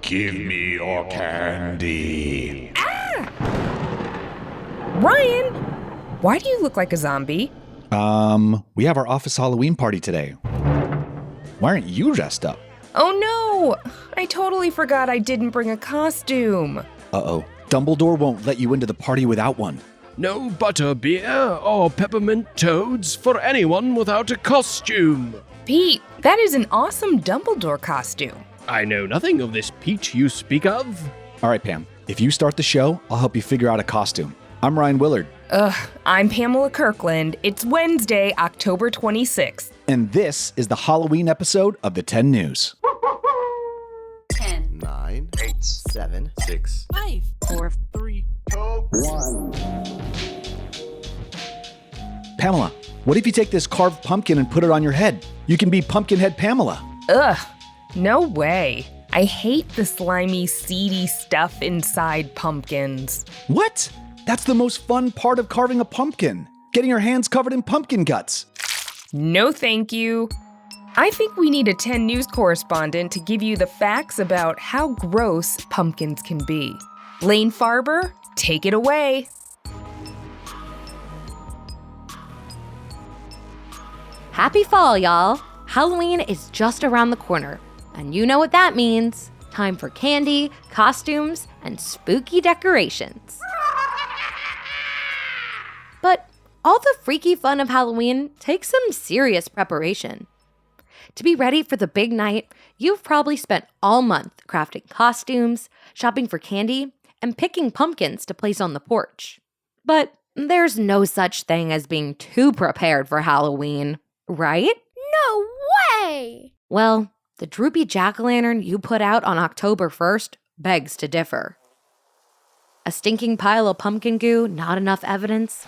Give me your candy. Ah! Ryan, why do you look like a zombie? We have our office Halloween party today. Why aren't you dressed up? Oh no! I totally forgot I didn't bring a costume. Uh-oh. Dumbledore won't let you into the party without one. No butterbeer or peppermint toads for anyone without a costume. Pete, that is an awesome Dumbledore costume. I know nothing of this Pete you speak of. All right, Pam. If you start the show, I'll help you figure out a costume. I'm Ryan Willard. I'm Pamela Kirkland. It's Wednesday, October 26th. And this is the Halloween episode of the 10 News. 10, 9, 8, 7, 6, 5, 4, 3, 2, 1. Pamela, what if you take this carved pumpkin and put it on your head? You can be Pumpkinhead Pamela. No way. I hate the slimy, seedy stuff inside pumpkins. What? That's the most fun part of carving a pumpkin. Getting your hands covered in pumpkin guts. No thank you. I think we need a 10 News correspondent to give you the facts about how gross pumpkins can be. Laine Farber, take it away. Happy fall, y'all! Halloween is just around the corner, and you know what that means. Time for candy, costumes, and spooky decorations. But all the freaky fun of Halloween takes some serious preparation. To be ready for the big night, you've probably spent all month crafting costumes, shopping for candy, and picking pumpkins to place on the porch. But there's no such thing as being too prepared for Halloween, right? No way! Well, the droopy jack-o'-lantern you put out on October 1st begs to differ. A stinking pile of pumpkin goo, not enough evidence?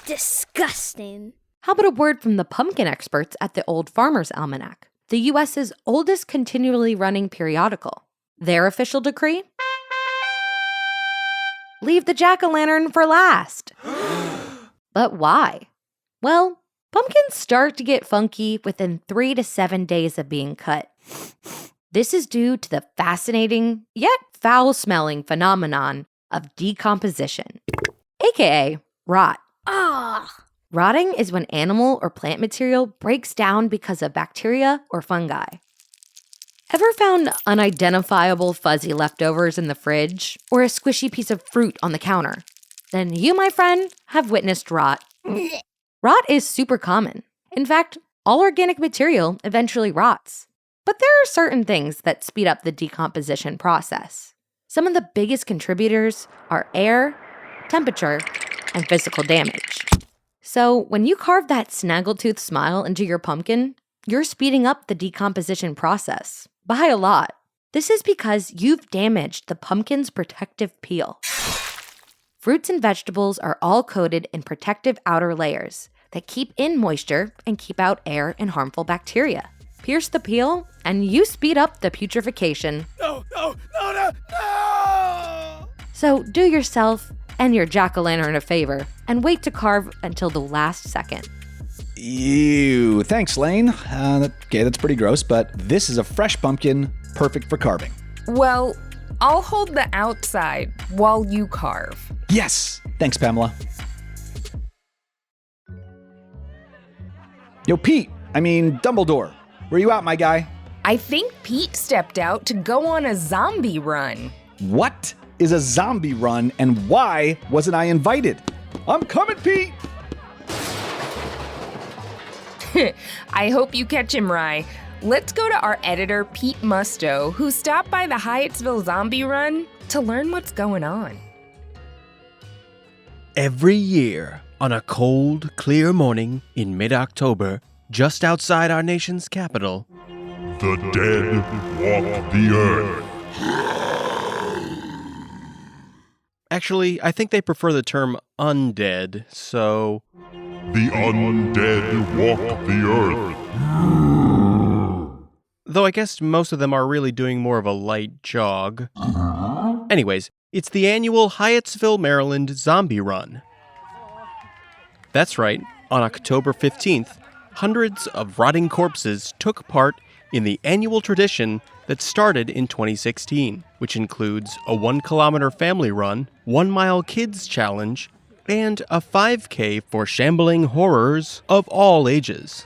Disgusting. How about a word from the pumpkin experts at the Old Farmer's Almanac, the U.S.'s oldest continually running periodical? Their official decree? Leave the jack-o'-lantern for last. But why? Well, pumpkins start to get funky within 3 to 7 days of being cut. This is due to the fascinating, yet foul-smelling phenomenon of decomposition, aka rot. Rotting is when animal or plant material breaks down because of bacteria or fungi. Ever found unidentifiable fuzzy leftovers in the fridge or a squishy piece of fruit on the counter? Then you, my friend, have witnessed rot. Rot is super common. In fact, all organic material eventually rots. But there are certain things that speed up the decomposition process. Some of the biggest contributors are air, temperature, and physical damage. So when you carve that snaggletooth smile into your pumpkin, you're speeding up the decomposition process by a lot. This is because you've damaged the pumpkin's protective peel. Fruits and vegetables are all coated in protective outer layers that keep in moisture and keep out air and harmful bacteria. Pierce the peel, and you speed up the putrefaction. No! So do yourself and your jack-o'-lantern a favor and wait to carve until the last second. Ew. Thanks, Laine. Okay, that's pretty gross, but this is a fresh pumpkin, perfect for carving. Well, I'll hold the outside while you carve. Yes! Thanks, Pamela. Yo, Dumbledore. Where you at, my guy? I think Pete stepped out to go on a zombie run. What is a zombie run, and why wasn't I invited? I'm coming, Pete! I hope you catch him, Rye. Let's go to our editor, Pete Musto, who stopped by the Hyattsville Zombie Run to learn what's going on. Every year, on a cold, clear morning in mid-October, just outside our nation's capital, The dead walk the earth. Actually, I think they prefer the term undead, so... The undead walk the earth. Though I guess most of them are really doing more of a light jog. Anyways, it's the annual Hyattsville, Maryland Zombie Run. That's right, on October 15th, hundreds of rotting corpses took part in the annual tradition that started in 2016, which includes a 1-kilometer family run, 1-mile kids challenge, and a 5K for shambling horrors of all ages.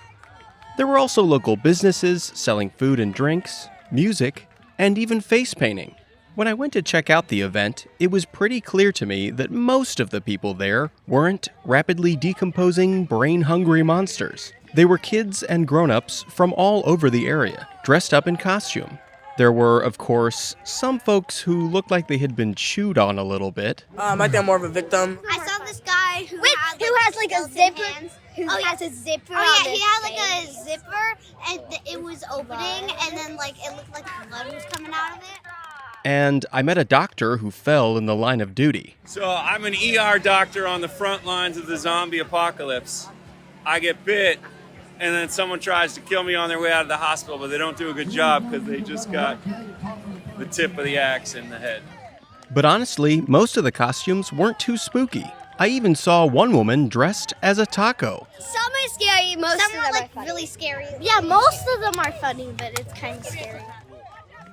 There were also local businesses selling food and drinks, music, and even face painting. When I went to check out the event, it was pretty clear to me that most of the people there weren't rapidly decomposing, brain-hungry monsters. They were kids and grown-ups from all over the area, dressed up in costume. There were, of course, some folks who looked like they had been chewed on a little bit. I think I'm more of a victim. I saw this guy who has like a zipper. Has a zipper. Oh yeah, he had like a zipper, and it was opening, and then like it looked like blood was coming out of it. And I met a doctor who fell in the line of duty. So I'm an ER doctor on the front lines of the zombie apocalypse. I get bit, and then someone tries to kill me on their way out of the hospital, but they don't do a good job because they just got the tip of the axe in the head. But honestly, most of the costumes weren't too spooky. I even saw one woman dressed as a taco. Some are scary, some are like really scary. Yeah, most of them are funny, but it's kind of scary.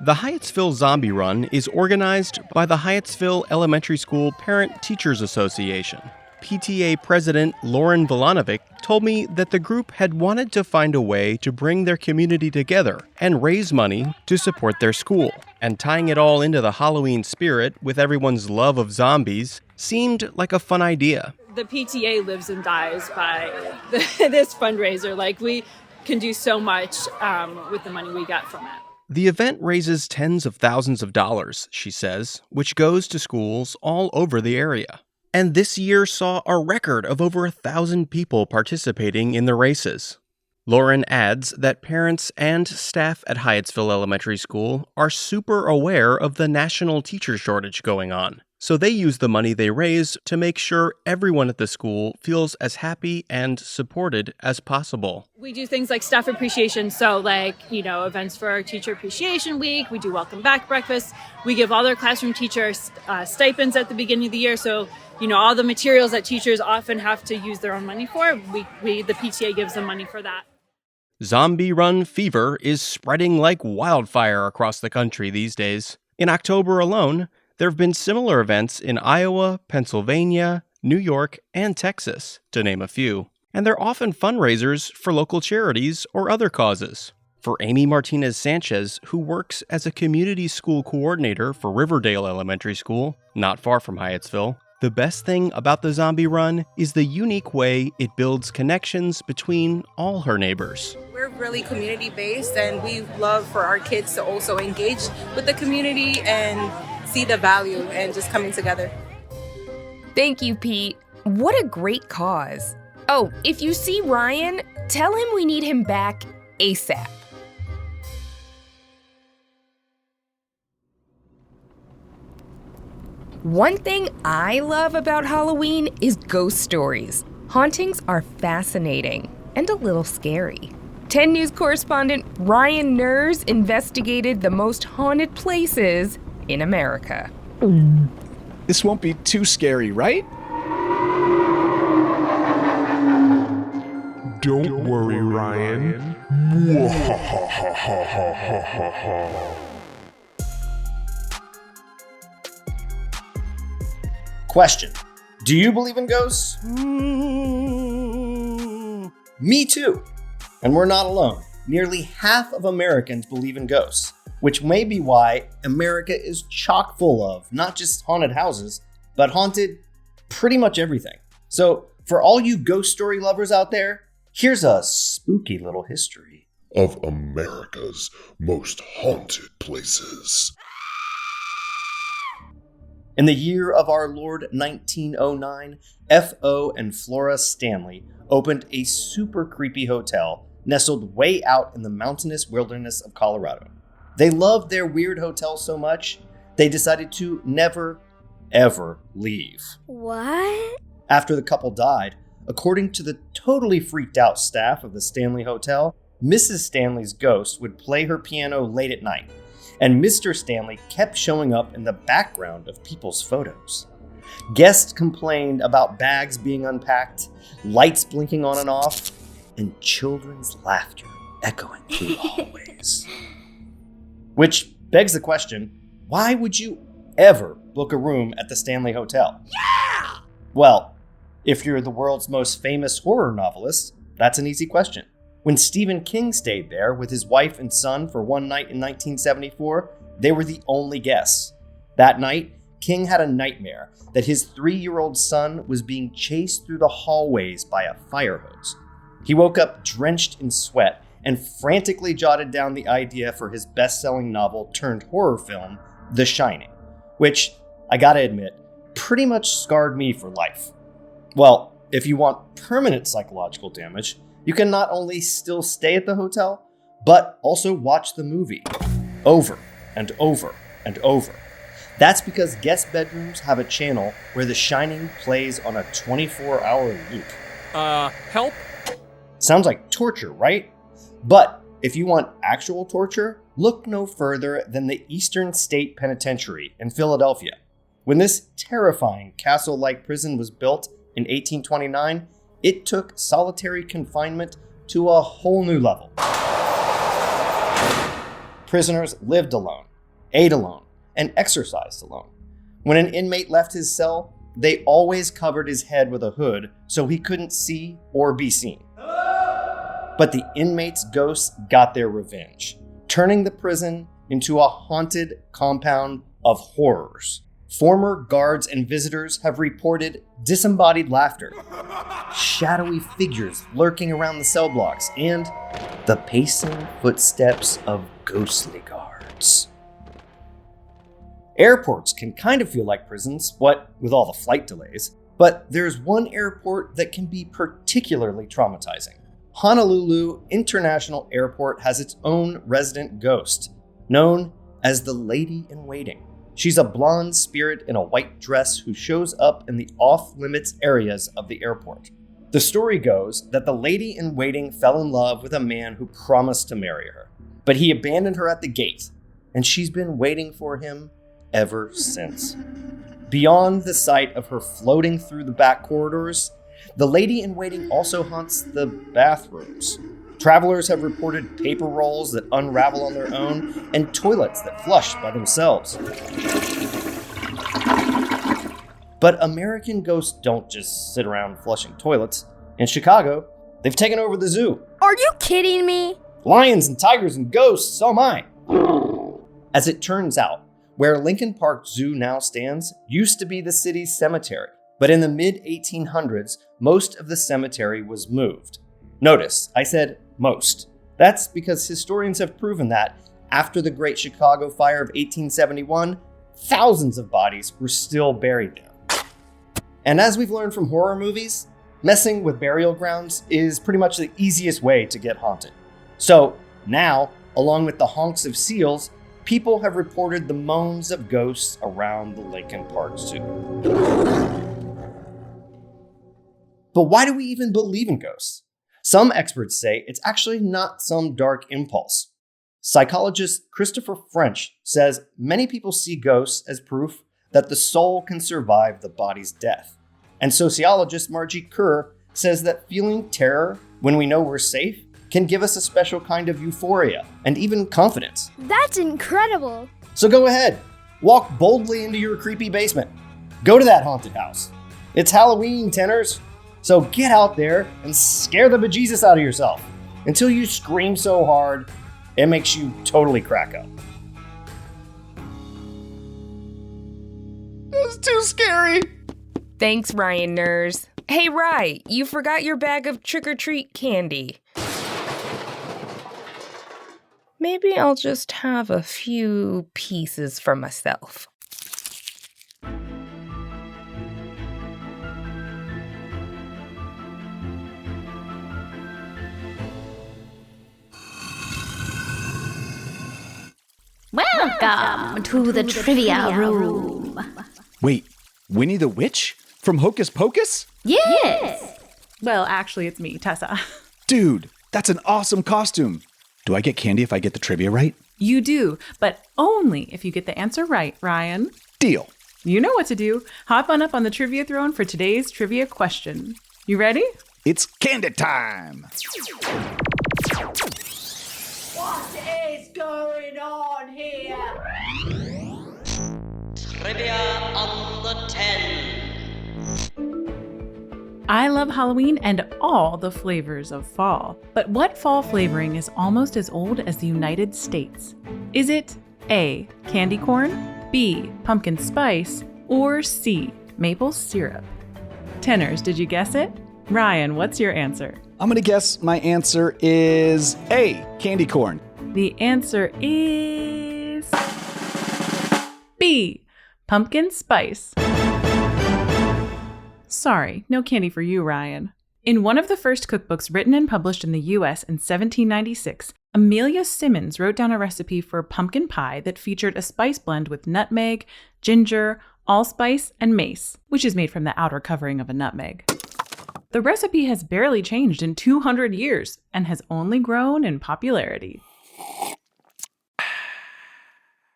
The Hyattsville Zombie Run is organized by the Hyattsville Elementary School Parent-Teachers Association. PTA President Lauren Volanovic told me that the group had wanted to find a way to bring their community together and raise money to support their school. And tying it all into the Halloween spirit with everyone's love of zombies seemed like a fun idea. The PTA lives and dies by this fundraiser. Like, we can do so much with the money we get from it. The event raises tens of thousands of dollars, she says, which goes to schools all over the area. And this year saw a record of over 1,000 people participating in the races. Lauren adds that parents and staff at Hyattsville Elementary School are super aware of the national teacher shortage going on. So they use the money they raise to make sure everyone at the school feels as happy and supported as possible. We do things like staff appreciation, so events for our Teacher Appreciation Week. We do welcome back breakfast. We give all their classroom teachers stipends at the beginning of the year, so all the materials that teachers often have to use their own money for, the PTA gives them money for that. Zombie Run fever is spreading like wildfire across the country these days. In October alone, there have been similar events in Iowa, Pennsylvania, New York, and Texas, to name a few. And they're often fundraisers for local charities or other causes. For Amy Martinez-Sanchez, who works as a community school coordinator for Riverdale Elementary School, not far from Hyattsville, the best thing about the Zombie Run is the unique way it builds connections between all her neighbors. We're really community-based, and we love for our kids to also engage with the community and see the value and just coming together. Thank you, Pete. What a great cause. Oh, if you see Ryan, tell him we need him back ASAP. One thing I love about Halloween is ghost stories. Hauntings are fascinating and a little scary. 10 News correspondent Ryan Nerz investigated the most haunted places in America. This won't be too scary, right? Don't worry, Ryan. Question: do you believe in ghosts? Me too. And we're not alone. Nearly half of Americans believe in ghosts, which may be why America is chock full of not just haunted houses, but haunted pretty much everything. So for all you ghost story lovers out there, here's a spooky little history of America's most haunted places. In the year of our Lord 1909, F.O. and Flora Stanley opened a super creepy hotel nestled way out in the mountainous wilderness of Colorado. They loved their weird hotel so much, they decided to never, ever leave. What? After the couple died, according to the totally freaked out staff of the Stanley Hotel, Mrs. Stanley's ghost would play her piano late at night, and Mr. Stanley kept showing up in the background of people's photos. Guests complained about bags being unpacked, lights blinking on and off, and children's laughter. echoing through the hallways. Which begs the question, why would you ever book a room at the Stanley Hotel? Yeah! Well, if you're the world's most famous horror novelist, that's an easy question. When Stephen King stayed there with his wife and son for one night in 1974, they were the only guests. That night, King had a nightmare that his 3-year-old son was being chased through the hallways by a fire hose. He woke up drenched in sweat and frantically jotted down the idea for his best-selling novel turned horror film, The Shining, which, I gotta admit, pretty much scarred me for life. Well, if you want permanent psychological damage, you can not only still stay at the hotel, but also watch the movie over and over and over. That's because guest bedrooms have a channel where The Shining plays on a 24-hour loop. Help? Sounds like torture, right? But if you want actual torture, look no further than the Eastern State Penitentiary in Philadelphia. When this terrifying castle-like prison was built in 1829, it took solitary confinement to a whole new level. Prisoners lived alone, ate alone, and exercised alone. When an inmate left his cell, they always covered his head with a hood so he couldn't see or be seen. But the inmates' ghosts got their revenge, turning the prison into a haunted compound of horrors. Former guards and visitors have reported disembodied laughter, shadowy figures lurking around the cell blocks, and the pacing footsteps of ghostly guards. Airports can kind of feel like prisons, what with all the flight delays, but there's one airport that can be particularly traumatizing. Honolulu International Airport has its own resident ghost, known as the Lady in Waiting. She's a blonde spirit in a white dress who shows up in the off-limits areas of the airport. The story goes that the Lady in Waiting fell in love with a man who promised to marry her, but he abandoned her at the gate, and she's been waiting for him ever since. Beyond the sight of her floating through the back corridors, the Lady in Waiting also haunts the bathrooms. Travelers have reported paper rolls that unravel on their own and toilets that flush by themselves. But American ghosts don't just sit around flushing toilets. In Chicago, they've taken over the zoo. Are you kidding me? Lions and tigers and ghosts, so am I. As it turns out, where Lincoln Park Zoo now stands used to be the city's cemetery. But in the mid-1800s, most of the cemetery was moved. Notice, I said most. That's because historians have proven that after the Great Chicago Fire of 1871, thousands of bodies were still buried there. And as we've learned from horror movies, messing with burial grounds is pretty much the easiest way to get haunted. So now, along with the honks of seals, people have reported the moans of ghosts around the Lincoln Park Zoo. But why do we even believe in ghosts? Some experts say it's actually not some dark impulse. Psychologist Christopher French says many people see ghosts as proof that the soul can survive the body's death. And sociologist Margie Kerr says that feeling terror when we know we're safe can give us a special kind of euphoria and even confidence. That's incredible. So go ahead, walk boldly into your creepy basement. Go to that haunted house. It's Halloween, tenors. So get out there and scare the bejesus out of yourself until you scream so hard it makes you totally crack up. That was too scary. Thanks, Ryan Nerz. Hey, Rye, you forgot your bag of trick-or-treat candy. Maybe I'll just have a few pieces for myself. Welcome to the trivia room. Wait, Winnie the Witch? From Hocus Pocus? Yes. Well, actually, it's me, Tessa. Dude, that's an awesome costume. Do I get candy if I get the trivia right? You do, but only if you get the answer right, Ryan. Deal. You know what to do. Hop on up on the trivia throne for today's trivia question. You ready? It's candy time. What is going on here? Trivia on the 10. I love Halloween and all the flavors of fall. But what fall flavoring is almost as old as the United States? Is it A, candy corn, B, pumpkin spice, or C, maple syrup? Tenors, did you guess it? Ryan, what's your answer? I'm going to guess my answer is A, candy corn. The answer is B, pumpkin spice. Sorry, no candy for you, Ryan. In one of the first cookbooks written and published in the U.S. in 1796, Amelia Simmons wrote down a recipe for pumpkin pie that featured a spice blend with nutmeg, ginger, allspice, and mace, which is made from the outer covering of a nutmeg. The recipe has barely changed in 200 years and has only grown in popularity.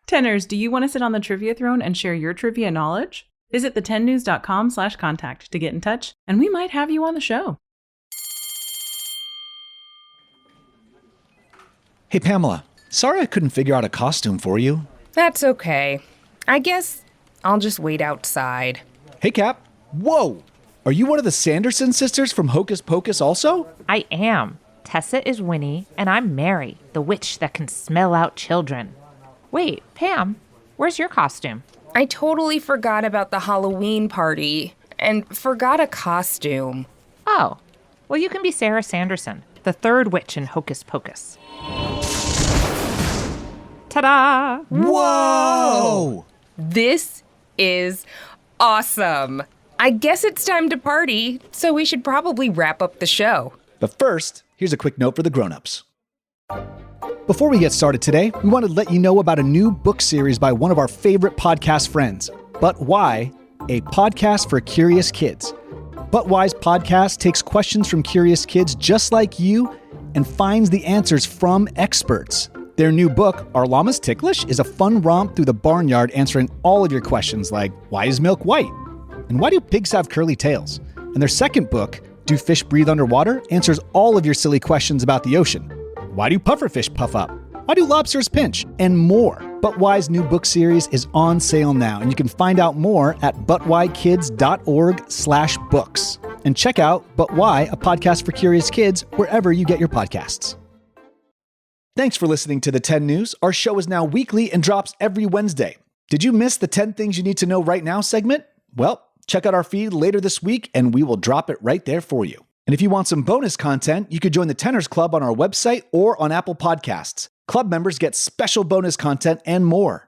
Tenors, do you want to sit on the trivia throne and share your trivia knowledge? Visit the10news.com/contact to get in touch, and we might have you on the show. Hey, Pamela. Sorry I couldn't figure out a costume for you. That's okay. I guess I'll just wait outside. Hey, Cap. Whoa! Are you one of the Sanderson sisters from Hocus Pocus also? I am. Tessa is Winnie, and I'm Mary, the witch that can smell out children. Wait, Pam, where's your costume? I totally forgot about the Halloween party and forgot a costume. Oh, well, you can be Sarah Sanderson, the third witch in Hocus Pocus. Ta-da! Whoa! This is awesome. I guess it's time to party, so we should probably wrap up the show. But first, here's a quick note for the grown-ups. Before we get started today, we wanted to let you know about a new book series by one of our favorite podcast friends, But Why? A podcast for curious kids. But Why's podcast takes questions from curious kids just like you and finds the answers from experts. Their new book, Are Llamas Ticklish?, is a fun romp through the barnyard answering all of your questions like, why is milk white? And why do pigs have curly tails? And their second book, Do Fish Breathe Underwater?, answers all of your silly questions about the ocean. Why do pufferfish puff up? Why do lobsters pinch? And more. But Why's new book series is on sale now, and you can find out more at butwhykids.org/books. And check out But Why, a podcast for curious kids, wherever you get your podcasts. Thanks for listening to the 10 News. Our show is now weekly and drops every Wednesday. Did you miss the 10 Things You Need to Know Right Now segment? Well, check out our feed later this week, and we will drop it right there for you. And if you want some bonus content, you could join the Tenors Club on our website or on Apple Podcasts. Club members get special bonus content and more.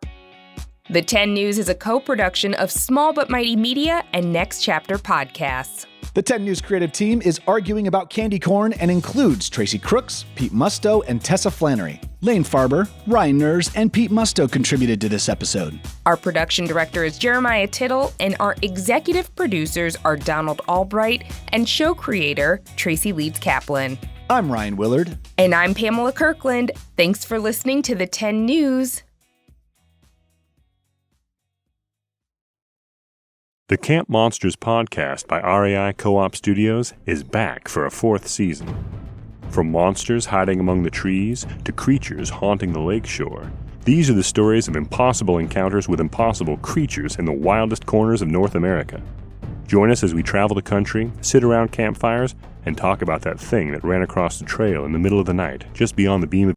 The 10 News is a co-production of Small But Mighty Media and Next Chapter Podcasts. The 10 News creative team is arguing about candy corn and includes Tracy Crooks, Pete Musto, and Tessa Flannery. Laine Farber, Ryan Nerz, and Pete Musto contributed to this episode. Our production director is Jeremiah Tittle, and our executive producers are Donald Albright and show creator Tracy Leeds Kaplan. I'm Ryan Willard. And I'm Pamela Kirkland. Thanks for listening to the 10 News. The Camp Monsters podcast by REI Co-op Studios is back for a 4th season. From monsters hiding among the trees to creatures haunting the lakeshore, these are the stories of impossible encounters with impossible creatures in the wildest corners of North America. Join us as we travel the country, sit around campfires, and talk about that thing that ran across the trail in the middle of the night just beyond the beam of